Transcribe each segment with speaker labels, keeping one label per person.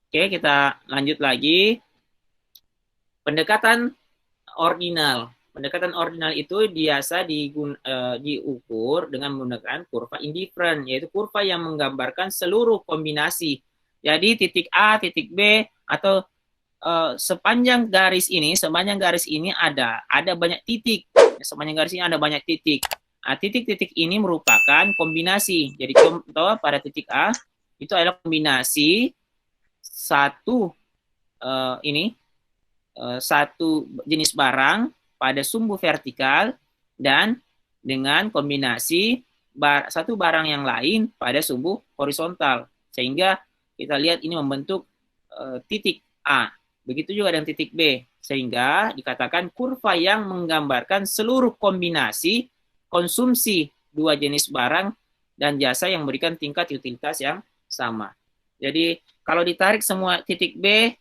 Speaker 1: Oke, kita lanjut lagi. Pendekatan ordinal. Pendekatan ordinal itu biasa diukur dengan menggunakan kurva indifferent, yaitu kurva yang menggambarkan seluruh kombinasi. Jadi titik A, titik B, atau sepanjang garis ini ada banyak titik. Sepanjang garis ini ada banyak titik. Nah, titik-titik ini merupakan kombinasi. Jadi contoh pada titik A itu adalah kombinasi satu satu jenis barang pada sumbu vertikal dan dengan kombinasi satu barang yang lain pada sumbu horizontal. Sehingga kita lihat ini membentuk titik A. Begitu juga dengan titik B. Sehingga dikatakan kurva yang menggambarkan seluruh kombinasi konsumsi dua jenis barang dan jasa yang memberikan tingkat utilitas yang sama. Jadi kalau ditarik semua titik B,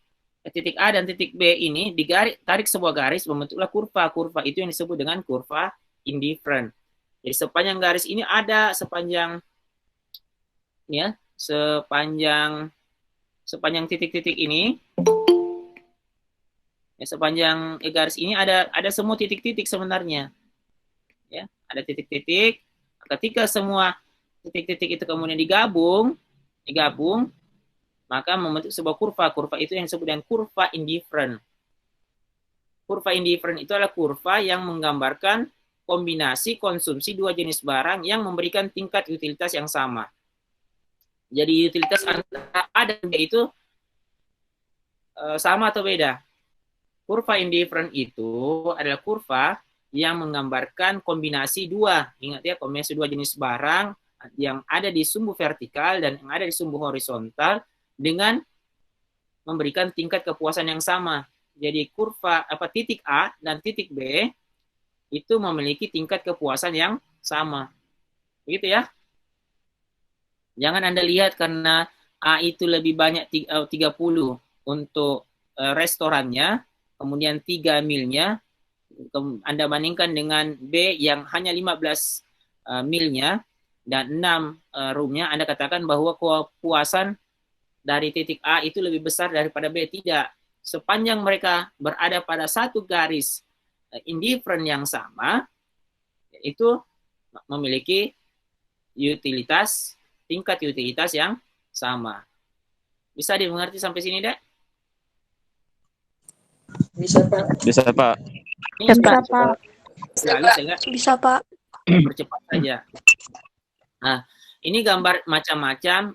Speaker 1: titik A dan titik B ini tarik sebuah garis membentuklah kurva. Kurva itu yang disebut dengan kurva indifferent. Jadi sepanjang garis ini ada sepanjang titik-titik ini, sepanjang garis ini ada semua titik-titik sebenarnya. Ya, ada titik-titik. Ketika semua titik-titik itu kemudian digabung, maka membentuk sebuah kurva. Kurva itu yang disebut dengan kurva indifferent. Kurva indifferent itu adalah kurva yang menggambarkan kombinasi konsumsi dua jenis barang yang memberikan tingkat utilitas yang sama. Jadi utilitas antara A dan B itu sama atau beda? Kurva indifferent itu adalah kurva yang menggambarkan kombinasi dua. Ingat ya, kombinasi dua jenis barang yang ada di sumbu vertikal dan yang ada di sumbu horizontal dengan memberikan tingkat kepuasan yang sama. Jadi kurva titik A dan titik B itu memiliki tingkat kepuasan yang sama. Begitu ya. Jangan Anda lihat karena A itu lebih banyak 30 untuk restorannya, kemudian 3 milnya, Anda bandingkan dengan B yang hanya 15 milnya dan 6 roomnya, Anda katakan bahwa kepuasan dari titik A itu lebih besar daripada B. Tidak. Sepanjang mereka berada pada satu garis indifferent yang sama, itu memiliki tingkat utilitas yang sama. Bisa dimengerti sampai sini, Dek?
Speaker 2: Bisa, Pak.
Speaker 3: Bisa, Pak.
Speaker 4: Bisa, Pak.
Speaker 1: Bisa, Pak. Percepat saja. Nah, ini gambar macam-macam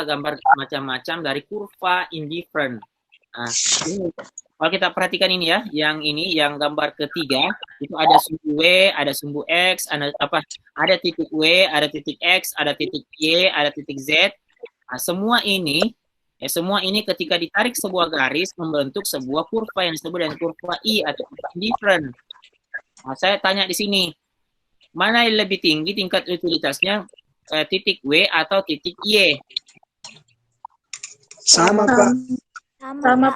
Speaker 1: gambar macam-macam dari kurva indifferent. Nah, ini, kalau kita perhatikan ini ya, yang gambar ketiga itu ada sumbu W, ada sumbu X, ada titik W, ada titik X, ada titik Y, ada titik Z. Nah, semua ini ketika ditarik sebuah garis membentuk sebuah kurva yang disebut dengan kurva I atau kurva indifferent. Nah, saya tanya di sini, mana yang lebih tinggi tingkat utilitasnya, titik W atau titik Y?
Speaker 2: Sama, Pak.
Speaker 4: Sama.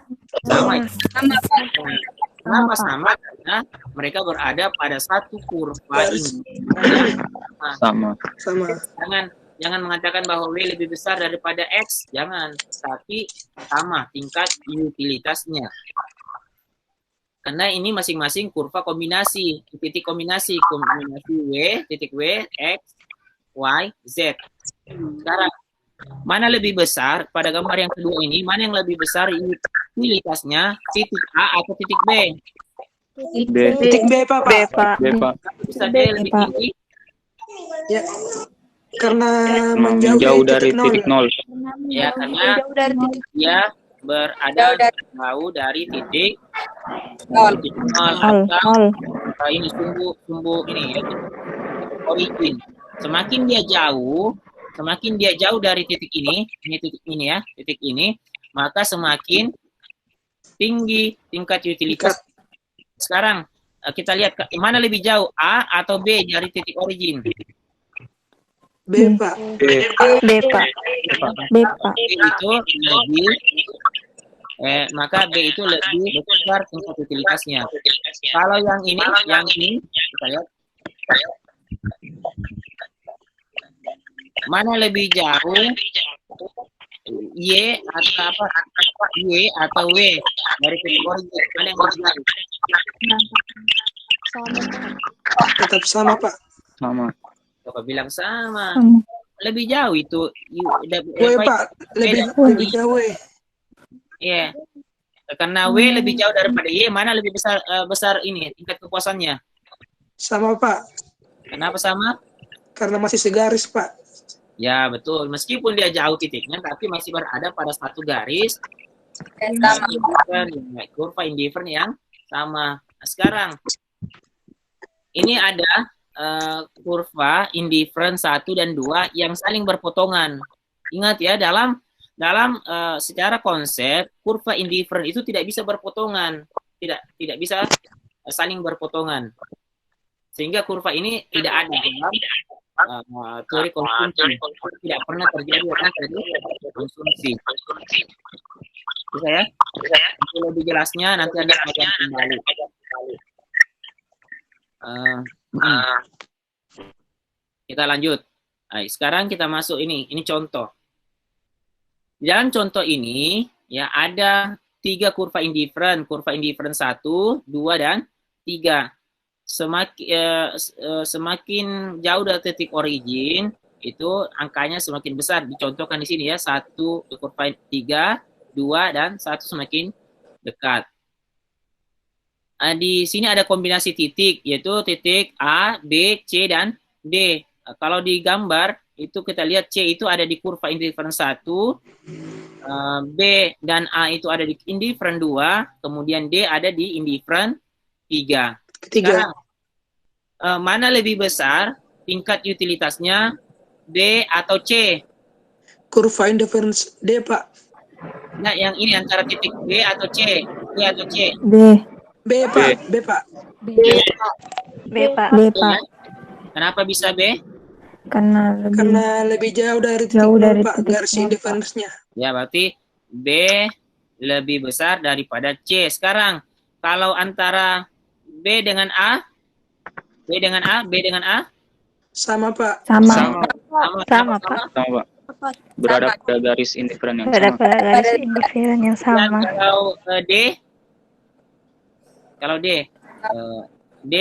Speaker 1: Kenapa sama? Karena mereka berada pada satu kurva ini.
Speaker 3: Sama.
Speaker 1: Jangan mengatakan bahwa W lebih besar daripada X, jangan. Tapi sama tingkat utilitasnya. Karena ini masing-masing kurva kombinasi, titik kombinasi W, titik W, X, Y, Z. Sekarang, mana lebih besar pada gambar yang kedua ini? Mana yang lebih besar utilitasnya, titik A atau titik B?
Speaker 3: B.
Speaker 2: Titik B, Pak.
Speaker 3: B, Pak.
Speaker 1: Bisa D lebih tinggi?
Speaker 2: Ya, karena
Speaker 3: menjauh dari titik nol.
Speaker 1: Ya, karena dia berada jauh dari titik nol. Ini sumbu ini ya, origin. Semakin dia jauh dari titik ini, maka semakin tinggi tingkat utilitas. Sekarang kita lihat mana lebih jauh, A atau B dari titik origin?
Speaker 2: B, Pak.
Speaker 4: B, Pak.
Speaker 1: Itu lebih maka B itu lebih besar tingkat utilitasnya. Kalau yang ini kita lihat mana lebih jauh Y atau apa? Y atau W dari titik origin. Mana yang lebih jauh?
Speaker 2: Tetap sama, Pak.
Speaker 3: Sama.
Speaker 1: Coba bilang sama.
Speaker 4: Sama.
Speaker 1: Lebih jauh itu.
Speaker 2: W, Pak. Lebih jauh, W.
Speaker 1: Iya. Karena W lebih jauh daripada Y, mana lebih besar ini tingkat kepuasannya?
Speaker 2: Sama, Pak.
Speaker 1: Kenapa sama?
Speaker 2: Karena masih segaris, Pak.
Speaker 1: Ya, betul. Meskipun dia jauh titiknya, tapi masih berada pada satu garis. Kurva indifferent yang sama. Nah, sekarang, ini ada kurva indifferent 1 dan 2 yang saling berpotongan. Ingat ya, dalam secara konsep, kurva indifferent itu tidak bisa berpotongan. Tidak bisa saling berpotongan. Sehingga kurva ini tidak ada dalam teori konsumsi. Tidak pernah terjadi konsumsi. Bisa ya? Untuk lebih jelasnya nanti Anda akan kembali. Kita lanjut. Nah, sekarang kita masuk ini contoh. Di dalam contoh ini ya ada 3 kurva indifferent 1, 2 dan 3. Semakin jauh dari titik origin itu angkanya semakin besar. Dicontohkan di sini ya, 1 kurva 3, 2 dan 1 semakin dekat. Di sini ada kombinasi titik, yaitu titik A, B, C dan D. Kalau di gambar itu kita lihat C itu ada di kurva indifferent 1, B dan A itu ada di indifferent 2, kemudian D ada di indifferent 3. Sekarang, mana lebih besar tingkat utilitasnya, B atau C?
Speaker 2: Kurva indifferent D, Pak.
Speaker 1: Nah, yang ini antara titik B atau C? B atau C?
Speaker 4: B.
Speaker 2: B, Pak. B, Pak.
Speaker 4: B, Pak. B, Pak.
Speaker 1: Kenapa bisa B?
Speaker 2: Karena lebih jauh dari titik nol, Pak, garis indifference-nya.
Speaker 1: Ya, berarti B lebih besar daripada C. Sekarang, kalau antara B dengan A, B dengan A?
Speaker 2: Sama, Pak.
Speaker 3: Sama.
Speaker 4: Sama, Pak.
Speaker 3: Sama, Pak. Berada pada garis indifferent yang
Speaker 4: Berada
Speaker 3: sama.
Speaker 4: pada garis indifferent yang sama.
Speaker 1: Dan kalau D? Kalau D? D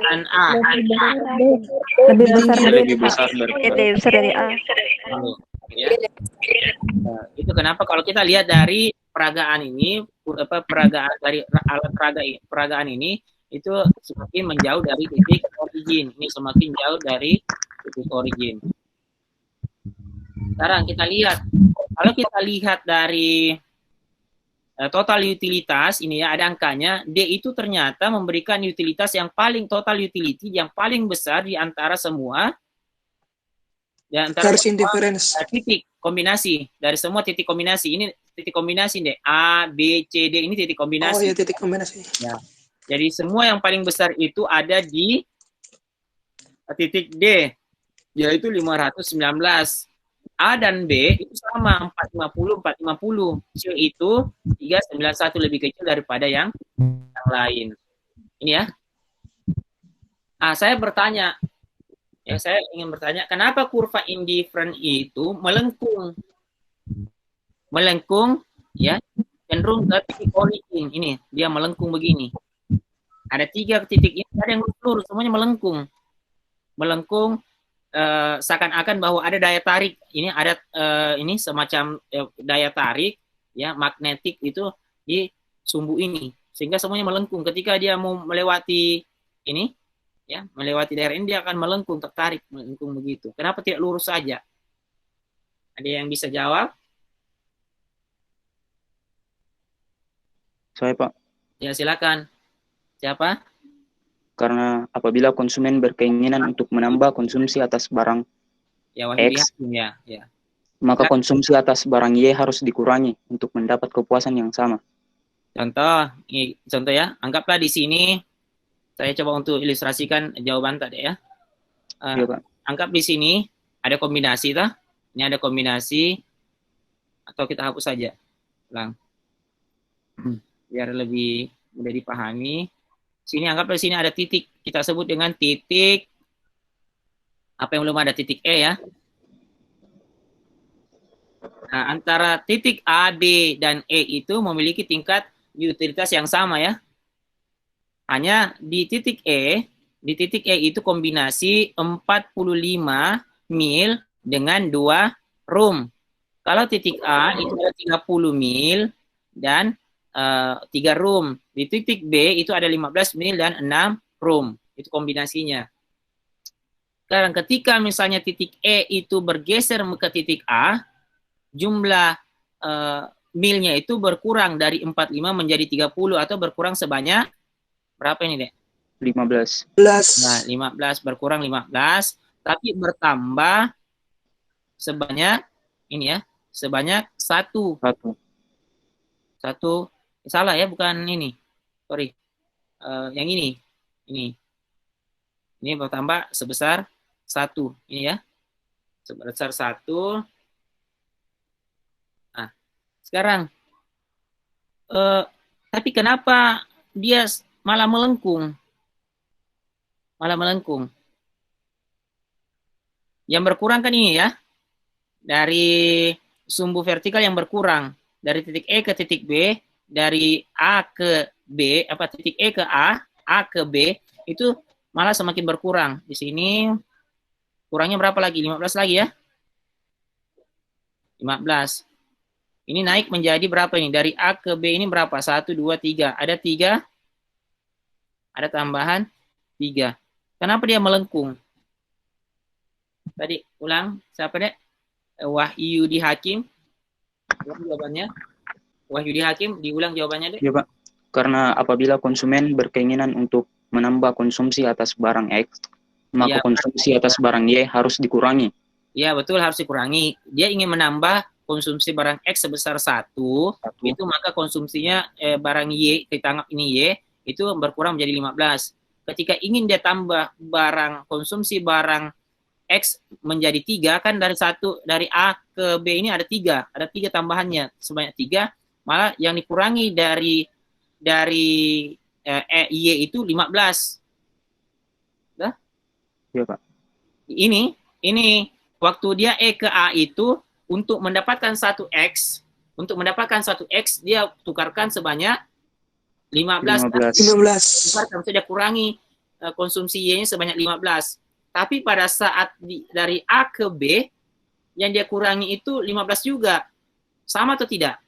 Speaker 1: dan A.
Speaker 4: Lebih besar dari
Speaker 3: Lebih besar dari
Speaker 4: A.
Speaker 1: Ya. Itu kenapa kalau kita lihat dari peragaan ini, peragaan dari alat peragaan ini itu semakin menjauh dari titik origin. Ini semakin jauh dari titik origin. Sekarang kita lihat, kalau kita lihat dari total utilitas ini ya, ada angkanya, D itu ternyata memberikan utilitas yang paling total utility yang paling besar di antara semua
Speaker 2: garis indifference.
Speaker 1: Titik kombinasi dari semua titik kombinasi. Ini titik kombinasi deh, A, B, C, D ini titik kombinasi.
Speaker 2: Oh iya, titik kombinasi.
Speaker 1: Ya. Jadi semua yang paling besar itu ada di titik D, yaitu 519. A dan B itu sama, 450. C itu 391, lebih kecil daripada yang lain. Ini ya. Saya bertanya, saya ingin bertanya, kenapa kurva indifferent itu melengkung? Melengkung, ya, cenderung ke titik origin. Ini, dia melengkung begini. Ada 3 titik ini, ada yang lurus, semuanya melengkung. Melengkung, seakan-akan bahwa ada daya tarik. Ini ada ini semacam daya tarik ya, magnetik itu di sumbu ini, sehingga semuanya melengkung. Ketika dia mau melewati ini ya, melewati daerah ini, dia akan melengkung, tertarik, melengkung begitu. Kenapa tidak lurus saja? Ada yang bisa jawab?
Speaker 3: Saya, Pak.
Speaker 1: Ya, silakan. Siapa?
Speaker 3: Karena apabila konsumen berkeinginan untuk menambah konsumsi atas barang X, maka konsumsi atas barang Y harus dikurangi untuk mendapat kepuasan yang sama.
Speaker 1: Contoh ya, anggaplah di sini, saya coba untuk ilustrasikan jawaban tadi ya.
Speaker 3: Ya, Pak.
Speaker 1: Anggap di sini ada kombinasi, toh? Ini ada kombinasi, atau kita hapus saja, biar lebih mudah dipahami. Sini anggaplah di sini ada titik, kita sebut dengan titik apa yang belum ada, titik E ya. Nah, antara titik A, B, dan E itu memiliki tingkat utilitas yang sama ya. Hanya di titik E itu kombinasi 45 mil dengan 2 room. Kalau titik A itu ada 30 mil dan 3 room. Di titik B itu ada 15 mil dan 6 room. Itu kombinasinya. Sekarang ketika misalnya titik E itu bergeser ke titik A, jumlah milnya itu berkurang dari 45 menjadi 30 atau berkurang sebanyak berapa ini, Dek?
Speaker 3: 15.
Speaker 1: Nah, 15 berkurang 15, tapi bertambah sebanyak ini ya, sebanyak 1. Salah ya, bukan ini. Sorry. Yang ini. Ini bertambah sebesar 1. Ini ya. Sebesar 1. Nah, sekarang tapi kenapa dia malah melengkung? Yang berkurang kan ini ya. Dari sumbu vertikal yang berkurang. Dari titik E ke titik B, dari A ke B, titik E ke A ke B, itu malah semakin berkurang. Di sini kurangnya berapa lagi? 15 lagi ya. 15. Ini naik menjadi berapa ini? Dari A ke B ini berapa? 1, 2, 3. Ada 3. Ada tambahan 3. Kenapa dia melengkung? Tadi ulang, siapa dek? Wahyudi Hakim. Ulang jawabannya. Wahyudi Hakim, diulang jawabannya dek.
Speaker 3: Ya Pak. Karena apabila konsumen berkeinginan untuk menambah konsumsi atas barang X, maka konsumsi atas barang Y harus dikurangi.
Speaker 1: Ya betul, harus dikurangi. Dia ingin menambah konsumsi barang X sebesar 1, itu maka konsumsinya barang Y, kita anggap ini Y, itu berkurang menjadi 15. Ketika ingin dia tambah konsumsi barang X menjadi 3, kan dari A ke B ini ada 3 tambahannya, sebanyak 3, malah yang dikurangi dari Y itu 15. Dah?
Speaker 3: Iya Pak.
Speaker 1: Ini waktu dia E ke A itu untuk mendapatkan 1X, dia tukarkan sebanyak 15. Dia kurangi konsumsi Y-nya sebanyak 15. Tapi pada saat dari A ke B, yang dia kurangi itu 15 juga. Sama atau tidak?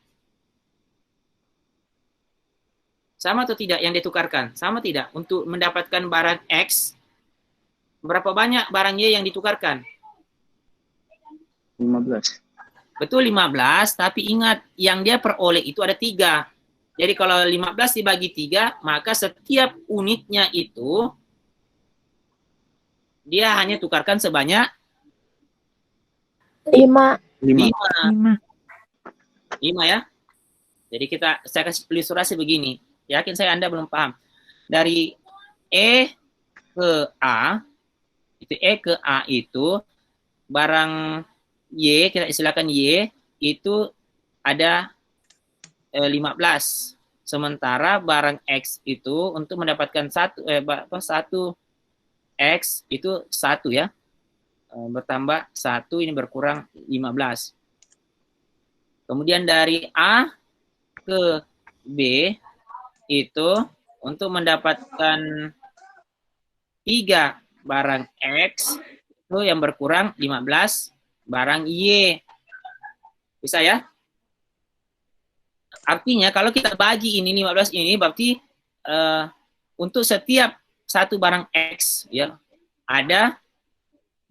Speaker 1: Sama atau tidak yang ditukarkan? Sama tidak? Untuk mendapatkan barang X, berapa banyak barang Y yang ditukarkan?
Speaker 3: 15.
Speaker 1: Betul 15, tapi ingat yang dia peroleh itu ada 3. Jadi kalau 15 dibagi 3, maka setiap unitnya itu dia hanya tukarkan sebanyak
Speaker 4: 5
Speaker 1: ya. Jadi saya kasih ilustrasi begini. Yakin saya Anda belum paham. Dari E ke A, itu barang Y, kita istilahkan Y, itu ada 15. Sementara barang X itu untuk mendapatkan 1 X itu 1 ya. Bertambah 1, ini berkurang 15. Kemudian dari A ke B itu untuk mendapatkan 3 barang X itu yang berkurang 15 barang Y. Bisa ya? Artinya kalau kita bagi ini 15 ini berarti untuk setiap satu barang X ya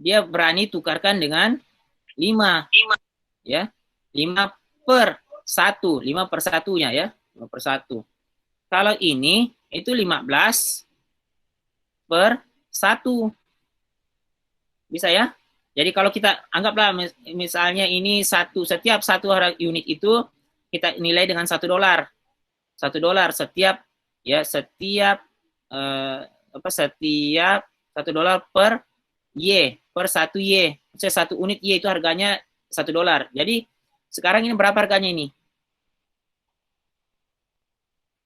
Speaker 1: dia berani tukarkan dengan 5 ya. 5 per 1, 5 per 1-nya ya. 5 per 1. Kalau ini itu 15 per 1. Bisa ya? Jadi kalau kita anggaplah misalnya ini setiap satu unit itu kita nilai dengan $1. $1 setiap $1 per Y, per 1 Y. Maksudnya 1 unit Y itu harganya $1. Jadi sekarang ini berapa harganya ini?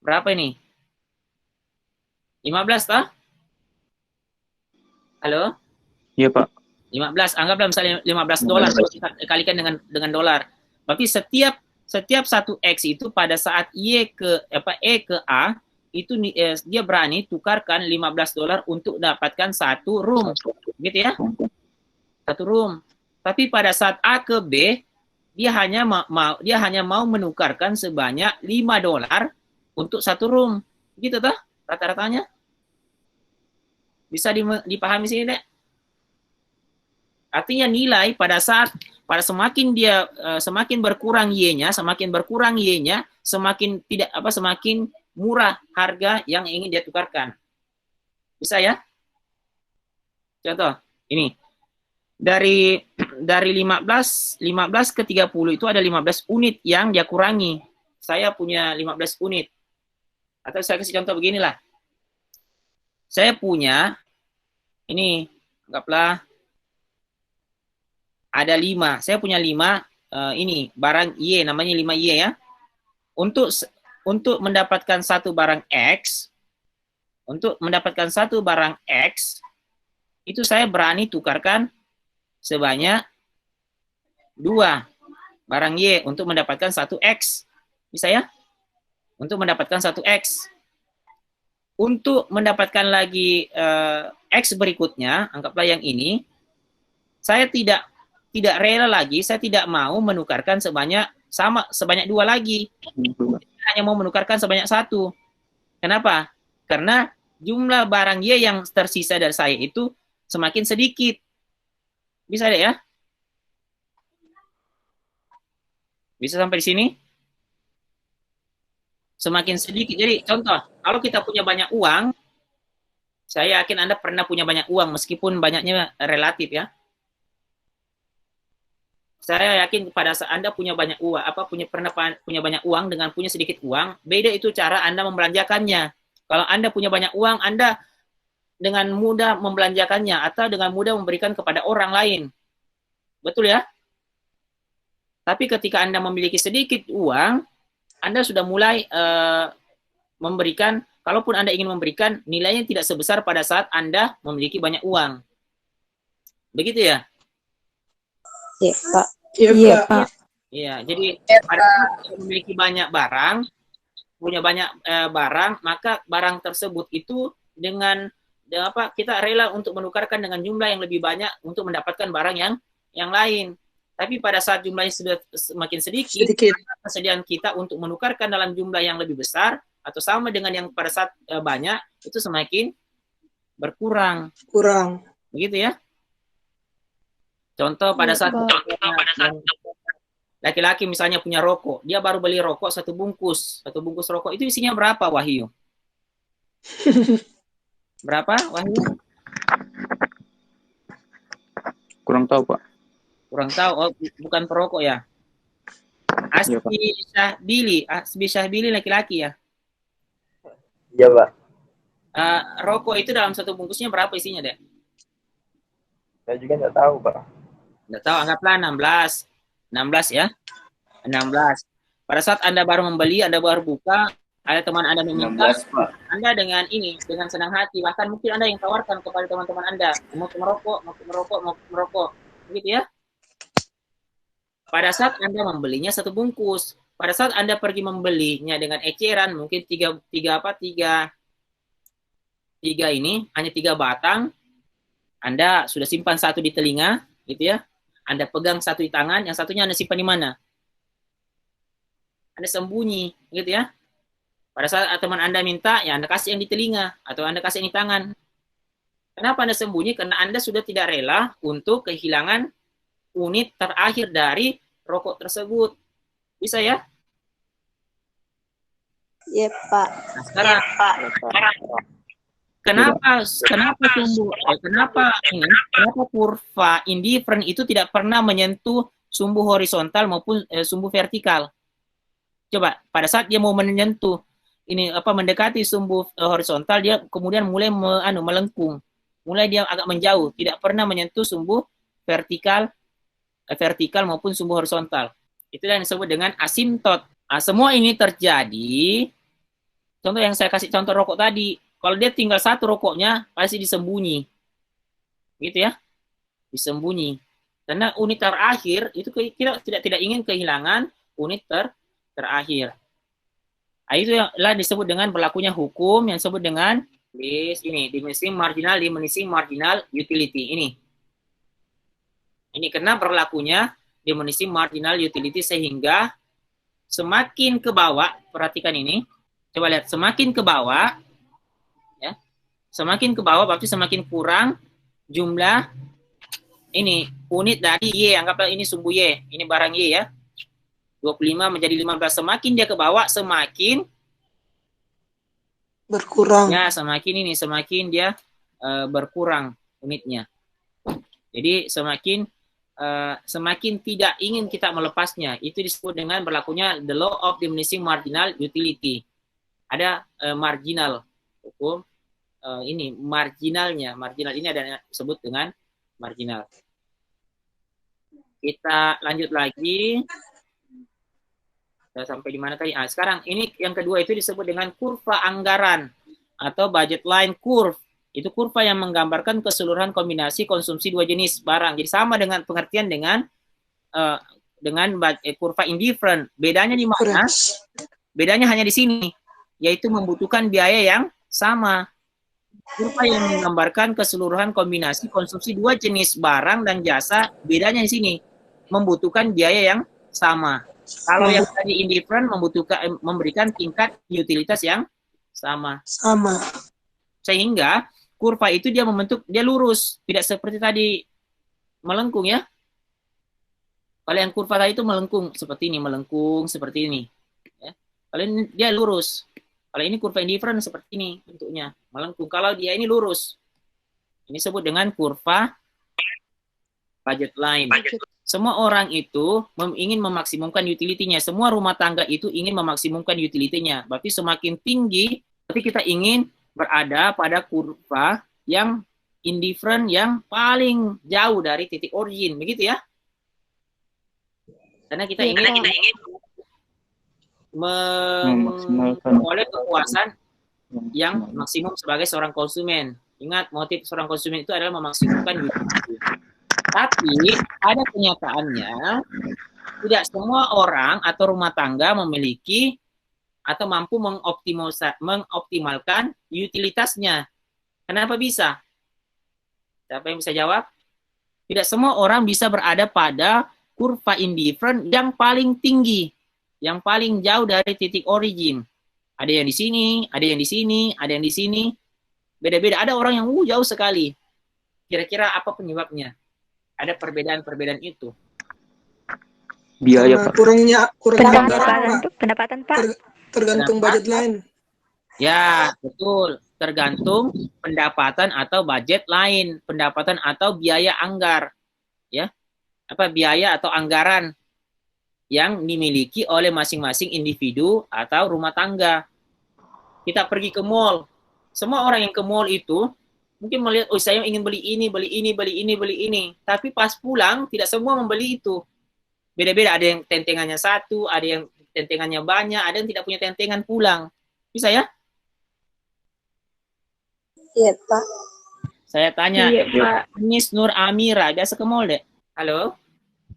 Speaker 1: Berapa ini? 15 toh? Halo?
Speaker 3: Iya Pak.
Speaker 1: 15, anggaplah misalnya $15 kalau kita kalikan dengan dolar. Berarti setiap satu X itu pada saat E ke A itu dia berani tukarkan $15 untuk dapatkan satu room, gitu ya, satu room. Tapi pada saat A ke B dia hanya mau menukarkan sebanyak $5 untuk satu room, gitu toh rata-ratanya. Bisa dipahami sini, Dek? Artinya nilai pada semakin dia semakin berkurang Y-nya, semakin murah harga yang ingin dia tukarkan. Bisa ya? Contoh, ini. Dari 15 ke 30 itu ada 15 unit yang dia kurangi. Saya punya 15 unit. Atau saya kasih contoh beginilah. Saya punya, ini, anggaplah, ada 5. Saya punya 5, ini, barang Y, namanya 5Y ya. Untuk mendapatkan satu barang X, itu saya berani tukarkan sebanyak 2 barang Y untuk mendapatkan satu X. Bisa ya? Untuk mendapatkan satu X. Untuk mendapatkan lagi X berikutnya, anggaplah yang ini, saya tidak rela lagi, saya tidak mau menukarkan sebanyak 2 lagi. Saya hanya mau menukarkan sebanyak 1. Kenapa? Karena jumlah barang Y yang tersisa dari saya itu semakin sedikit. Bisa deh ya? Bisa sampai di sini? Semakin sedikit. Jadi contoh, kalau kita punya banyak uang, saya yakin Anda pernah punya banyak uang, meskipun banyaknya relatif ya. Saya yakin pada saat Anda punya banyak uang, pernah punya banyak uang dengan punya sedikit uang, beda itu cara Anda membelanjakannya. Kalau Anda punya banyak uang, Anda dengan mudah membelanjakannya atau dengan mudah memberikan kepada orang lain. Betul ya? Tapi ketika Anda memiliki sedikit uang, Anda sudah mulai memberikan, kalaupun Anda ingin memberikan, nilainya tidak sebesar pada saat Anda memiliki banyak uang. Begitu ya?
Speaker 2: Iya, Pak. Iya, Pak.
Speaker 1: Iya, jadi pada saat Anda memiliki banyak barang, punya banyak barang, maka barang tersebut itu dengan kita rela untuk menukarkan dengan jumlah yang lebih banyak untuk mendapatkan barang yang lain. Tapi pada saat jumlahnya sudah semakin sedikit, kesediaan kita untuk menukarkan dalam jumlah yang lebih besar atau sama dengan yang pada saat banyak itu semakin berkurang. Begitu ya? Contoh pada saat laki-laki misalnya punya rokok, dia baru beli rokok satu bungkus rokok itu isinya berapa, Wahyu? Berapa, Wahyu?
Speaker 3: Kurang tahu, Pak.
Speaker 1: Kurang tahu. Oh, bukan perokok ya? Asbi Syahbili laki-laki ya?
Speaker 5: Iya, Pak.
Speaker 1: Rokok itu dalam satu bungkusnya berapa isinya, Dek?
Speaker 5: Saya juga nggak tahu, Pak.
Speaker 1: Nggak tahu, anggaplah 16 ya. 16. Pada saat Anda baru membeli, Anda baru buka, ada teman Anda meminta,
Speaker 5: 16, Pak.
Speaker 1: Anda dengan senang hati, bahkan mungkin Anda yang tawarkan kepada teman-teman Anda, mau merokok, begitu ya. Pada saat Anda membelinya satu bungkus, pada saat Anda pergi membelinya dengan eceran, mungkin tiga ini, hanya 3 batang, Anda sudah simpan satu di telinga, gitu ya. Anda pegang satu di tangan, yang satunya Anda simpan di mana? Anda sembunyi, gitu ya. Pada saat teman Anda minta, ya Anda kasih yang di telinga, atau Anda kasih yang di tangan. Kenapa Anda sembunyi? Karena Anda sudah tidak rela untuk kehilangan unit terakhir dari rokok tersebut. Bisa ya?
Speaker 2: Iya, Pak.
Speaker 1: Nah, sekarang kenapa kurva indifferent itu tidak pernah menyentuh sumbu horizontal maupun sumbu vertikal? Coba pada saat dia mau menyentuh mendekati sumbu horizontal, dia kemudian mulai melengkung, mulai dia agak menjauh, tidak pernah menyentuh sumbu vertikal maupun sumbu horizontal. Itulah yang disebut dengan asimtot. Nah, semua ini terjadi. Contoh yang saya kasih contoh rokok tadi, kalau dia tinggal satu rokoknya pasti disembunyi, gitu ya, disembunyi. Karena unit terakhir itu kita tidak ingin kehilangan unit terakhir. Nah, itu yang disebut dengan berlakunya hukum yang disebut dengan diminishing marginal utility ini. Ini karena berlakunya diminishing marginal utility sehingga semakin ke bawah, perhatikan ini, coba lihat, semakin ke bawah, ya, semakin ke bawah berarti semakin kurang jumlah ini unit dari Y, anggaplah ini sumbu Y, ini barang Y ya, 25 menjadi 15, semakin dia ke bawah semakin
Speaker 2: berkurang.
Speaker 1: Ya, semakin dia berkurang unitnya. Jadi semakin tidak ingin kita melepasnya. Itu disebut dengan berlakunya the law of diminishing marginal utility. Ada marginal hukum ini marginalnya. Marginal ini ada disebut dengan marginal. Kita lanjut lagi. Sampai di mana tadi? Sekarang ini yang kedua itu disebut dengan kurva anggaran atau budget line curve. Itu kurva yang menggambarkan keseluruhan kombinasi konsumsi dua jenis barang. Jadi sama dengan pengertian dengan kurva indifferent. Bedanya di mana? Bedanya hanya di sini, yaitu membutuhkan biaya yang sama. Kurva yang menggambarkan keseluruhan kombinasi konsumsi dua jenis barang dan jasa, bedanya di sini, membutuhkan biaya yang sama. Kalau yang tadi indifferent memberikan tingkat utilitas yang sama. Sehingga kurva itu dia lurus, tidak seperti tadi melengkung ya. Kalau yang kurva tadi itu melengkung seperti ini, Ya. Kalau ini dia lurus. Kalau ini kurva indifferent seperti ini bentuknya, melengkung. Kalau dia ini lurus. Ini disebut dengan kurva budget line. Semua orang itu ingin memaksimumkan utility-nya. Semua rumah tangga itu ingin memaksimumkan utility-nya. Berarti semakin tinggi, berarti kita ingin berada pada kurva yang indifferent, yang paling jauh dari titik origin. Begitu ya? Karena kita ingin memperoleh kepuasan yang maksimum sebagai seorang konsumen. Ingat, motif seorang konsumen itu adalah memaksimumkan utility. Tapi ada kenyataannya tidak semua orang atau rumah tangga memiliki atau mampu mengoptimalkan utilitasnya. Kenapa bisa? Siapa yang bisa jawab? Tidak semua orang bisa berada pada kurva indifferent yang paling tinggi, yang paling jauh dari titik origin. Ada yang di sini, ada yang di sini, ada yang di sini. Beda-beda. Ada orang yang jauh sekali. Kira-kira apa penyebabnya? Ada perbedaan-perbedaan itu.
Speaker 3: Biaya, Pak.
Speaker 4: Pendapatan, Pak.
Speaker 2: Tergantung budget line.
Speaker 1: Ya, betul. Tergantung pendapatan atau budget lain, pendapatan atau biaya anggar. Ya. Apa biaya atau anggaran yang dimiliki oleh masing-masing individu atau rumah tangga. Kita pergi ke mall. Semua orang yang ke mall itu mungkin melihat, oh saya ingin beli ini, beli ini, beli ini, beli ini. Tapi pas pulang, tidak semua membeli itu. Beda-beda, ada yang tentengannya satu, ada yang tentengannya banyak, ada yang tidak punya tentengan pulang. Bisa ya?
Speaker 2: Iya, Pak.
Speaker 1: Saya tanya,
Speaker 4: Iya, Pak.
Speaker 1: Miss Nur Amira, biasa ke mall deh? Halo?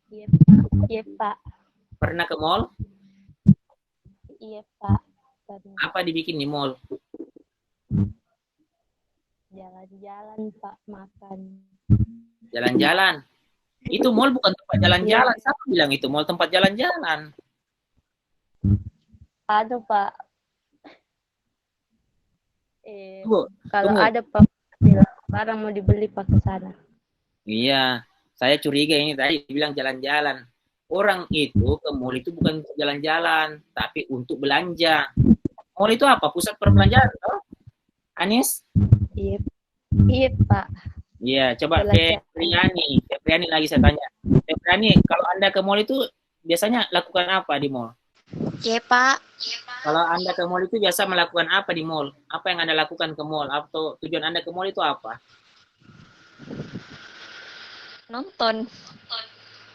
Speaker 6: Iya, Pak. Iya, Pak.
Speaker 1: Pernah ke mall?
Speaker 6: Iya, Pak.
Speaker 1: Apa dibikin di mall?
Speaker 6: Jalan-jalan, Pak, makan.
Speaker 1: Jalan-jalan. Itu mall bukan tempat jalan-jalan. Siapa bilang itu mall tempat jalan-jalan?
Speaker 6: Aduh, Pak. Kalau
Speaker 1: Tunggu.
Speaker 6: ada Pak, barang mau dibeli Pak ke sana.
Speaker 1: Iya, saya curiga ini tadi bilang jalan-jalan. Orang itu ke mall itu bukan untuk jalan-jalan, tapi untuk belanja. Mall itu apa? Pusat perbelanjaan, toh? Anis?
Speaker 6: Iya, iya, Pak.
Speaker 1: Iya, coba Febriani lagi saya tanya. Febriani, kalau Anda ke mall itu biasanya lakukan apa di mall?
Speaker 6: Iya, Pak.
Speaker 1: Kalau Anda ke mall itu biasa melakukan apa di mall? Apa yang Anda lakukan ke mall? Atau tujuan Anda ke mall itu apa?
Speaker 6: Nonton.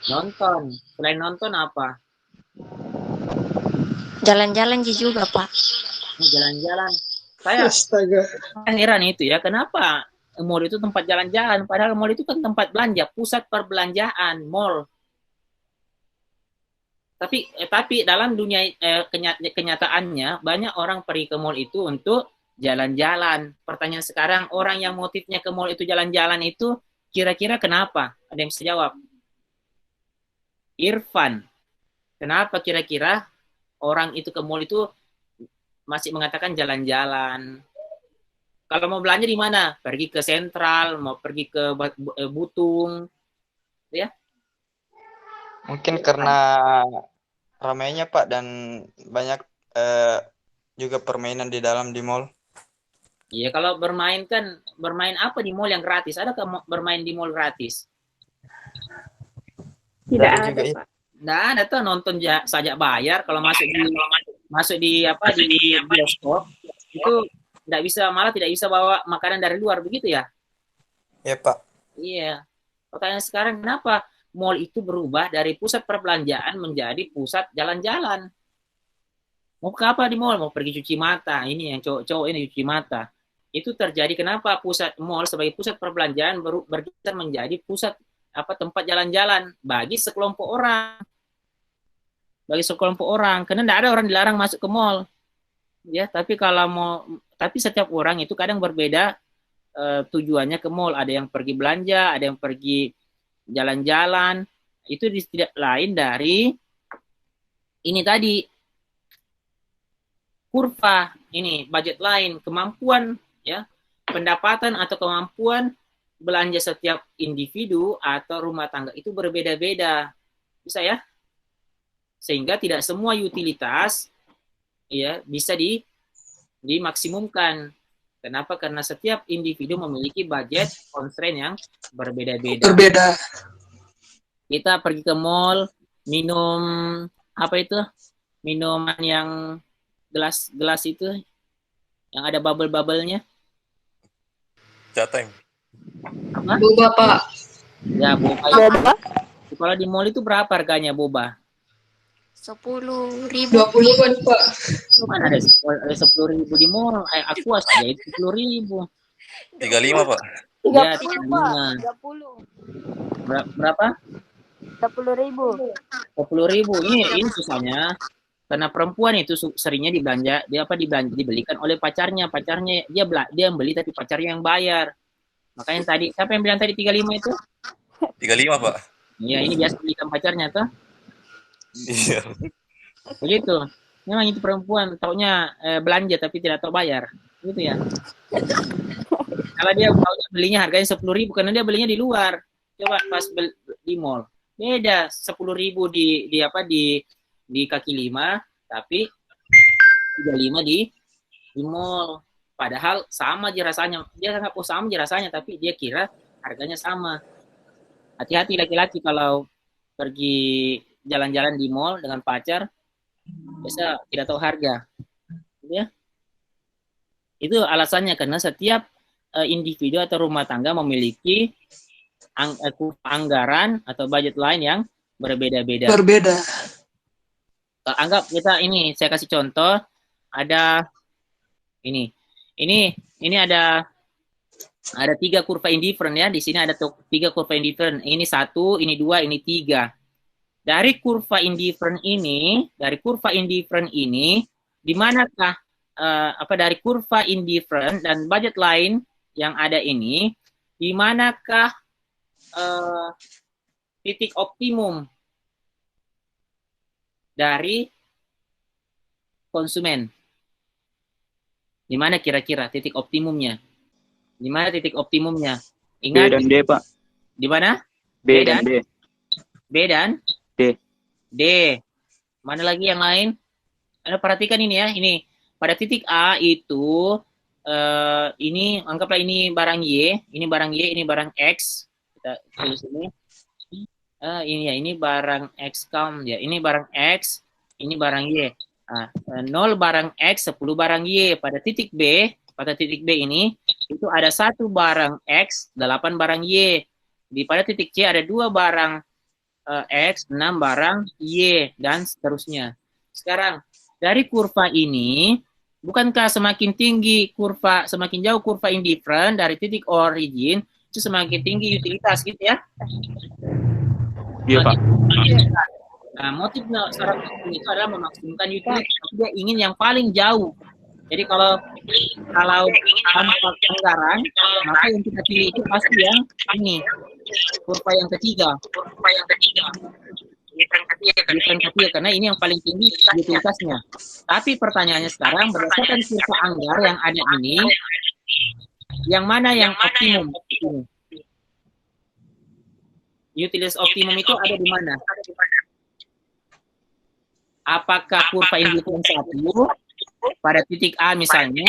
Speaker 1: Nonton. Selain nonton apa?
Speaker 6: Jalan-jalan juga, Pak.
Speaker 1: Jalan-jalan. Saya
Speaker 2: Astaga.
Speaker 1: heran itu ya, kenapa mall itu tempat jalan-jalan, padahal mall itu kan tempat belanja, pusat perbelanjaan, mall. Tapi dalam dunia kenyataannya banyak orang pergi ke mall itu untuk jalan-jalan. Pertanyaan sekarang, orang yang motifnya ke mall itu jalan-jalan itu kira-kira kenapa? Ada yang bisa jawab? Irfan, kenapa kira-kira orang itu ke mall itu masih mengatakan jalan-jalan? Kalau mau belanja di mana? Pergi ke Sentral, mau pergi ke Butung, ya?
Speaker 7: Mungkin karena ramainya Pak dan banyak juga permainan di dalam di mall.
Speaker 1: Iya, kalau bermain apa di mall yang gratis? Adakah bermain di mall gratis?
Speaker 2: Tidak ada, Pak.
Speaker 1: Nah, ada tuh nonton saja bayar. Kalau masuk di bioskop itu malah tidak bisa bawa makanan dari luar, begitu ya?
Speaker 7: Iya Pak.
Speaker 1: Iya. Pertanyaan sekarang, kenapa mall itu berubah dari pusat perbelanjaan menjadi pusat jalan-jalan? Mau ke apa di mall? Mau pergi cuci mata. Ini yang cowok-cowok ini cuci mata. Itu terjadi kenapa pusat mall sebagai pusat perbelanjaan bergeser menjadi pusat tempat jalan-jalan bagi sekelompok orang. Karena tidak ada orang dilarang masuk ke mall. Ya, tapi setiap orang itu kadang berbeda tujuannya ke mall. Ada yang pergi belanja, ada yang pergi jalan-jalan. Itu tidak lain dari ini tadi, kurva ini, budget line, kemampuan, ya, pendapatan atau kemampuan belanja setiap individu atau rumah tangga itu berbeda-beda, bisa ya, sehingga tidak semua utilitas ya bisa dimaksimumkan. Kenapa? Karena setiap individu memiliki budget constraint yang berbeda-beda. Kita pergi ke mall, minum minuman yang gelas itu yang ada bubble-bubblenya.
Speaker 7: Jateng.
Speaker 2: Boba, Pak.
Speaker 1: Ya, boba. Kalau di mall itu berapa harganya boba?
Speaker 6: 10.000.
Speaker 2: 20-an, Pak.
Speaker 1: Mana ada 10.000 di mall? Aquas ya itu 10.000.
Speaker 7: 35 Pak.
Speaker 1: Ya,
Speaker 6: 30.
Speaker 1: Berapa?
Speaker 6: 10.000.
Speaker 1: 10.000. Ini susahnya. Karena perempuan itu seringnya dibelikan oleh pacarnya dia yang beli tapi pacarnya yang bayar. Makanya tadi siapa yang bilang tadi 35 itu?
Speaker 7: 35 Pak.
Speaker 1: Iya, ini biasa belikan pacarnya tuh.
Speaker 7: Iya.
Speaker 1: Begitu. Memang itu perempuan taunya belanja tapi tidak tahu bayar. Gitu ya. Kalau dia belinya harganya 10.000 karena dia belinya di luar. Coba pas di mall. Beda 10.000 di kaki lima, tapi 35 di mall. Padahal sama aja rasanya. Dia nggak sama aja rasanya, tapi dia kira harganya sama. Hati-hati laki-laki kalau pergi jalan-jalan di mall dengan pacar, biasa tidak tahu harga. Ya. Itu alasannya karena setiap individu atau rumah tangga memiliki anggaran atau budget line yang berbeda-beda. Anggap kita ini, saya kasih contoh, ada ini ada 3 kurva indifferent ya. Di sini ada 3 kurva indifferent. Ini 1, ini 2, ini 3. Dari kurva indifferent ini, di manakah dari kurva indifferent dan budget line yang ada ini, di manakah titik optimum dari konsumen? Di mana kira-kira titik optimumnya? Di mana titik optimumnya? Ingat.
Speaker 3: B dan D, Pak.
Speaker 1: Di mana?
Speaker 3: B dan D.
Speaker 1: B dan
Speaker 3: D.
Speaker 1: D. Mana lagi yang lain? Anda perhatikan ini ya. Ini pada titik A itu ini anggaplah ini barang Y, ini barang Y, ini barang X. Kita tulis ini. Ini ya, ini barang X count ya. Ini barang X, ini barang Y. 0 barang X, 10 barang Y. Pada titik B ini itu ada 1 barang X, 8 barang Y. Pada titik C ada 2 barang X, 6 barang Y dan seterusnya. Sekarang dari kurva ini Bukankah semakin tinggi kurva, semakin jauh kurva indifferent dari titik origin, itu semakin tinggi utilitas gitu ya?
Speaker 3: Iya, Pak.
Speaker 1: Nah, motif syarat itu adalah memaksimumkan utilitas. Dia ingin yang paling jauh. Jadi kalau tanpa anggaran, maka yang kita pilih itu pasti yang ini, kurva yang ketiga. Different ketiga, karena ini yang paling tinggi utilitasnya. Tapi pertanyaannya sekarang, berdasarkan kurva anggar yang ada ini, yang mana yang optimum? Utilitas optimum itu ada di mana? Apakah kurva indifferent 1 pada titik A misalnya,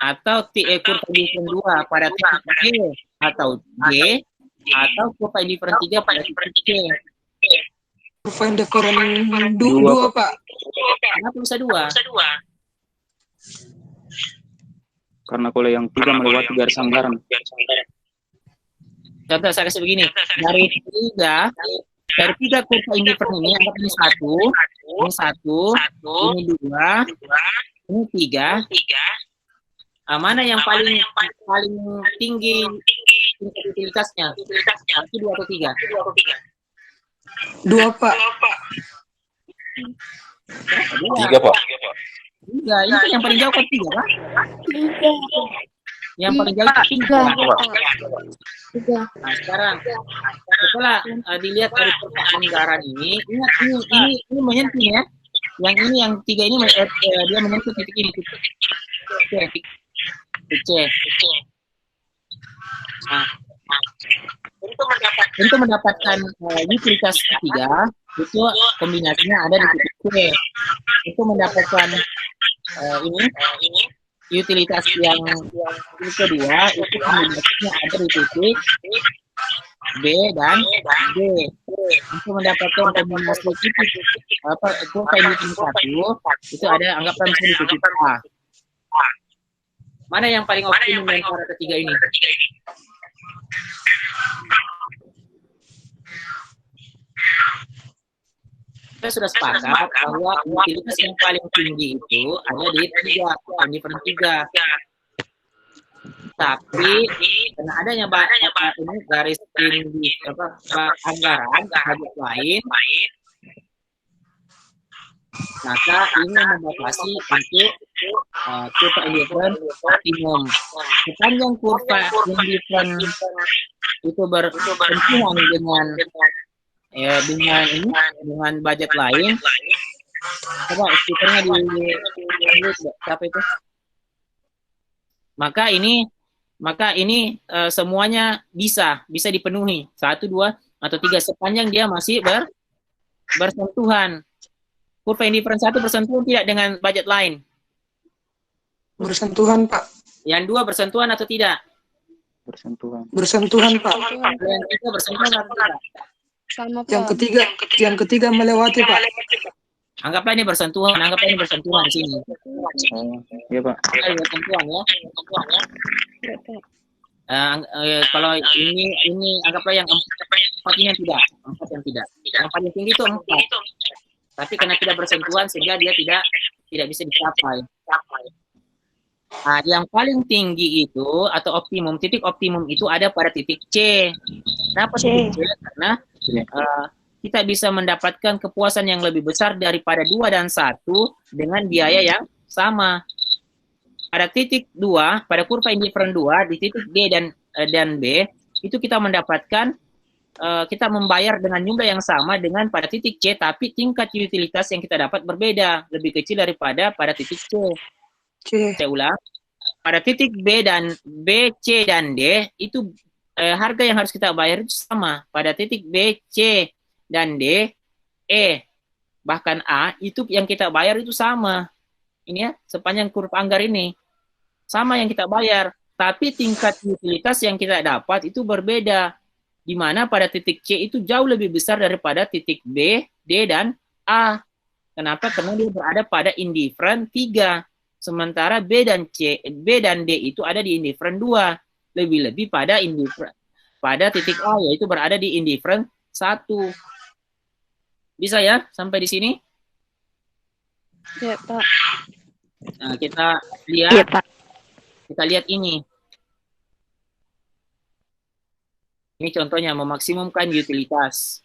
Speaker 1: atau kurva indifferent 2 pada titik B atau G, atau kurva indifferent 3 pada titik C?
Speaker 2: Kurva indifferent 2, Pak.
Speaker 1: Kenapa bisa 2?
Speaker 3: Karena kalau yang 3 melewati garis anggaran.
Speaker 1: Contoh saya kasih begini, dari tiga kurva indifferent ini, anggap ini 1, ini 2, ini 3. Mana yang paling tinggi tingkat utilitasnya? 1, 2, atau 3?
Speaker 2: 2, Pak.
Speaker 7: 3, Pak.
Speaker 1: 3, ini kan yang paling jauh kan 3, Pak? Yang paling jauh itu 3. Nah, sekarang setelah dilihat dari kurva anggaran ini, ingat ini menyentuh ya. Yang ini yang 3 ini dia menyentuh titik ini, titik C. Nah, untuk mendapatkan utilitas ketiga, itu kombinasinya ada di titik C. Untuk mendapatkan ini utilitas yang kedua, itu kombinasinya ada di titik B dan D. Untuk mendapatkan kombinasi titik kurva indifferent 1, itu ada anggaplah misalnya di titik A. Mana yang paling optimum antara ketiga ini? Kita sudah sepakat bahwa utilitas yang paling tinggi itu ada di 3, indifferent 3. Tapi karena adanya ini garis tinggi anggaran hajat lain, maka ini membatasi untuk kurva indifferent optimum. Sepanjang kurva indifferent itu bersentuhan dengan budget lain. Coba stikernya di siapa itu? Maka ini semuanya bisa dipenuhi 1, 2, atau 3 sepanjang dia masih bersentuhan. Kurva indifferent 1 bersentuhan tidak dengan budget lain?
Speaker 2: Bersentuhan, Pak.
Speaker 1: Yang 2 bersentuhan atau tidak?
Speaker 2: Bersentuhan, Pak.
Speaker 1: Yang 3 bersentuhan atau tidak?
Speaker 6: Sama, Pak.
Speaker 2: Yang ketiga melewati, Pak.
Speaker 1: Anggaplah ini bersentuhan di sini.
Speaker 3: Iya, Pak.
Speaker 1: Bersentuhan ya. Kalau ini anggaplah yang 4 ini yang tidak. 4 yang tidak. Yang paling tinggi itu 4. Tapi karena tidak bersentuhan sehingga dia tidak bisa dicapai. Nah, yang paling tinggi itu atau titik optimum itu ada pada titik C. Kenapa titik C? Karena kita bisa mendapatkan kepuasan yang lebih besar daripada 2 dan 1 dengan biaya yang sama. Pada titik 2, pada kurva indifferent 2 di titik D dan B itu kita mendapatkan kita membayar dengan jumlah yang sama dengan pada titik C, tapi tingkat utilitas yang kita dapat berbeda, lebih kecil daripada pada titik C. Saya ulang, pada titik B, C, dan D, itu harga yang harus kita bayar itu sama. Pada titik B, C, dan D, E, bahkan A, itu yang kita bayar itu sama. Ini ya, sepanjang kurva anggar ini. Sama yang kita bayar, tapi tingkat utilitas yang kita dapat itu berbeda. Di mana pada titik C itu jauh lebih besar daripada titik B, D, dan A. Kenapa? Karena dia berada pada indifferent 3. Sementara B dan D itu ada di indifferent 2. Lebih-lebih pada titik A, yaitu berada di indifferent 1. Bisa ya? Sampai di sini?
Speaker 6: Ya, Pak.
Speaker 1: Nah, kita
Speaker 4: Iya,
Speaker 1: lihat,
Speaker 4: Pak.
Speaker 1: ini. Ini contohnya memaksimumkan utilitas.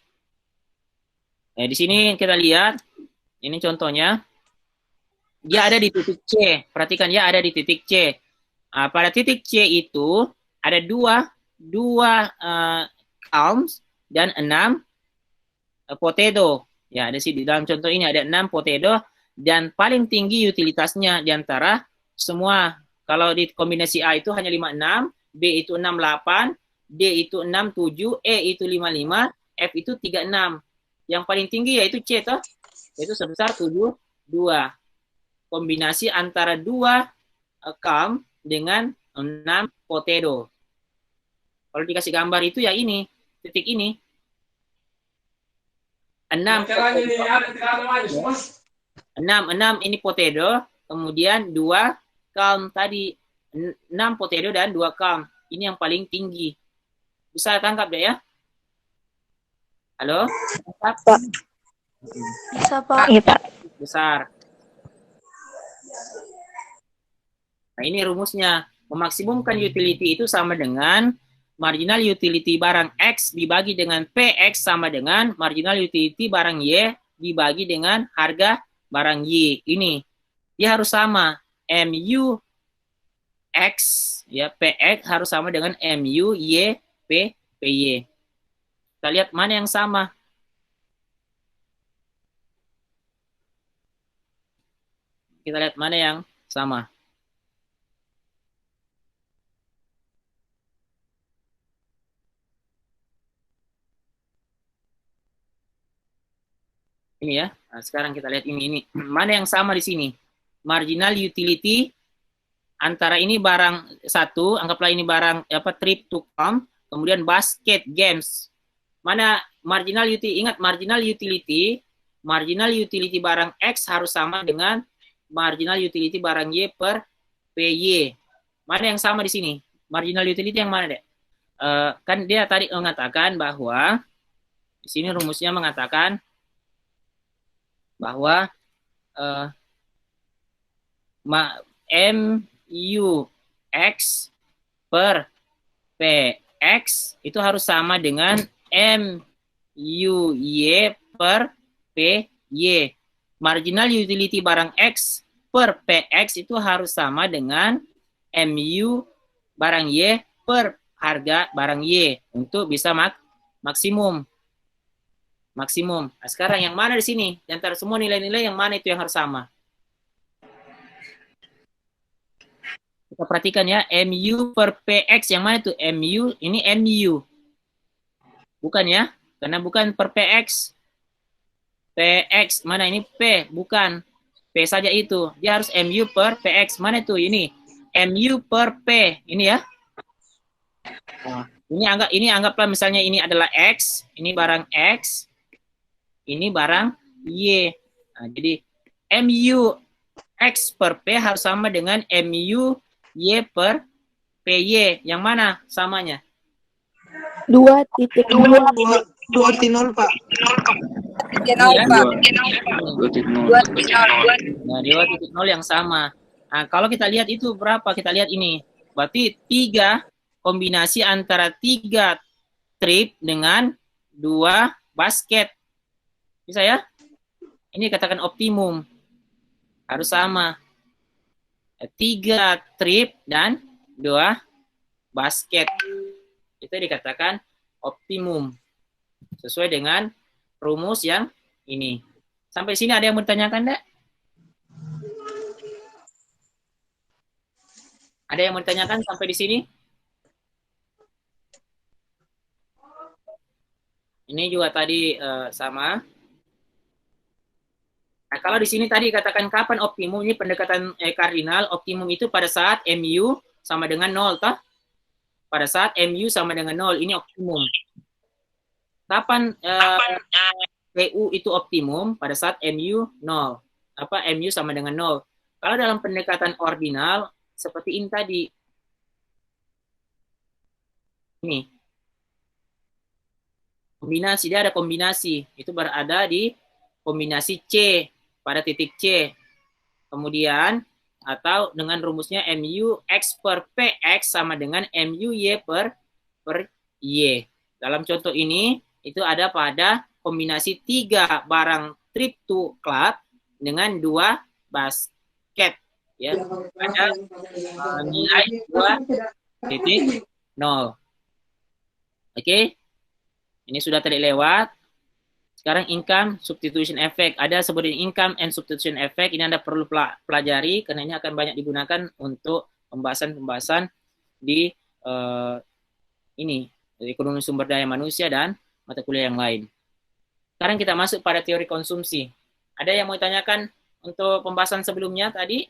Speaker 1: Di sini kita lihat, ini contohnya, dia ada di titik C. Perhatikan, dia ada di titik C. Pada titik C itu ada dua calms dan 6 potato. Ya, ada sih di dalam contoh ini ada 6 potato dan paling tinggi utilitasnya di antara semua. Kalau di kombinasi A itu hanya 56, B itu 68, D itu 67, E itu 55, F itu 36. Yang paling tinggi yaitu C toh, yaitu sebesar 72. Kombinasi antara 2 calm dengan 6 potato. Kalau dikasih gambar itu ya ini, titik ini. 6 ini potato, kemudian 2 calm tadi. 6 potato dan 2 calm. Ini yang paling tinggi. Bisa tangkap deh ya? Halo? Tangkap?
Speaker 6: Bisa, Pak.
Speaker 4: Iya, Pak.
Speaker 1: Besar. Nah, ini rumusnya. Memaksimumkan utility itu sama dengan marginal utility barang X dibagi dengan PX sama dengan marginal utility barang Y dibagi dengan harga barang Y. Ini. Dia harus sama. MU X, ya, PX harus sama dengan MU Y, PY. Kita lihat mana yang sama. Kita lihat mana yang sama. Ini ya. Nah, sekarang kita lihat ini. Mana yang sama di sini? Marginal utility antara ini barang satu, anggaplah ini barang trip to come, kemudian basket games. Mana marginal utility? Ingat marginal utility barang X harus sama dengan marginal utility barang Y per PY. Mana yang sama di sini? Marginal utility yang mana, Dek? Kan dia tadi mengatakan bahwa di sini rumusnya mengatakan bahwa MU X per PX itu harus sama dengan MU Y per PY. Marginal utility barang X per PX itu harus sama dengan MU barang Y per harga barang Y untuk bisa maksimum. Nah, sekarang yang mana di sini? Di antara semua nilai-nilai yang mana itu yang harus sama? Kita perhatikan ya, MU per PX yang mana itu? MU, ini MU. Bukan ya? Karena bukan per PX. PX, mana ini P? Bukan. P saja itu. Dia harus MU per PX. Mana itu? Ini. MU per P. Ini ya. Nah, ini anggaplah misalnya ini adalah X. Ini barang X. Ini barang Y. Nah, jadi MU X per P harus sama dengan MU Y per PY. Yang mana samanya?
Speaker 4: 2.0.
Speaker 2: 2.0, Pak.
Speaker 6: 2.0, Pak.
Speaker 3: 2.0.
Speaker 1: Nah, 2.0 yang sama. Nah, kalau kita lihat itu berapa? Kita lihat ini. Berarti 3 kombinasi antara 3 trip dengan 2 basket. Bisa ya? Ini katakan optimum. Harus sama. 3 trip dan 2 basket. Itu dikatakan optimum. Sesuai dengan rumus yang ini. Sampai sini ada yang bertanyakan, enggak? Ada yang bertanyakan sampai di sini? Ini juga tadi sama. Nah, kalau di sini tadi katakan kapan optimum, ini pendekatan kardinal, optimum itu pada saat MU sama dengan 0, toh? Pada saat MU sama dengan 0, ini optimum. Kapan PU itu optimum? Pada saat MU 0. MU sama dengan 0. Kalau dalam pendekatan ordinal, seperti ini tadi. Ini. Kombinasi, dia ada kombinasi. Itu berada di kombinasi C. Pada titik C. Kemudian atau dengan rumusnya MU X per PX sama dengan MU Y per Y. Dalam contoh ini, itu ada pada kombinasi 3 barang trip to club dengan 2 basket. Ya, ada nilai 2.0. Oke, ini sudah tadi lewat. Sekarang income substitution effect. Ada sebutin income and substitution effect. Ini Anda perlu pelajari karena ini akan banyak digunakan untuk pembahasan-pembahasan di ekonomi sumber daya manusia dan mata kuliah yang lain. Sekarang kita masuk pada teori konsumsi. Ada yang mau ditanyakan untuk pembahasan sebelumnya tadi?